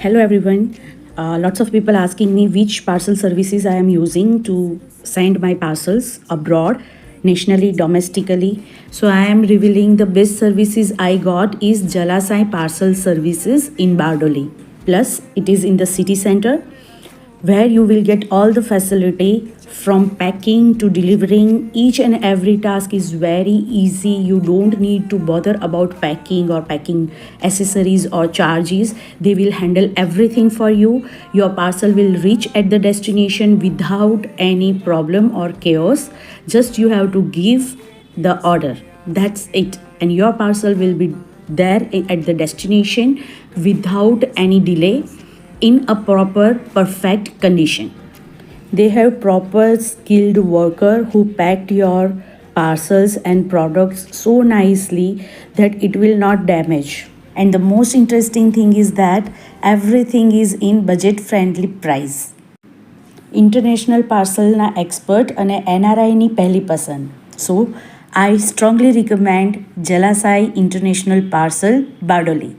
Hello everyone. Lots of people asking me which parcel services I am using to send my parcels abroad, nationally, domestically. So I am revealing the best services I got is Jalasai Parcel Services in Bardoli. Plus, it is in the city center where you will get all the facility from packing to delivering. Each and every task is very easy. You don't need to bother about packing or packing accessories or charges. They will handle everything for you. Your parcel will reach at the destination without any problem or chaos. Just you have to give the order. That's it, and your parcel will be there at the destination without any delay, in a proper perfect condition. They have proper skilled worker who packed your parcels and products so nicely that it will not damage. And the most interesting thing is that everything is in budget friendly price. International પાર્સલના expert અને એનઆરઆઈની પહેલી પસંદ. So I strongly recommend Jalasai international parcel Bardoli.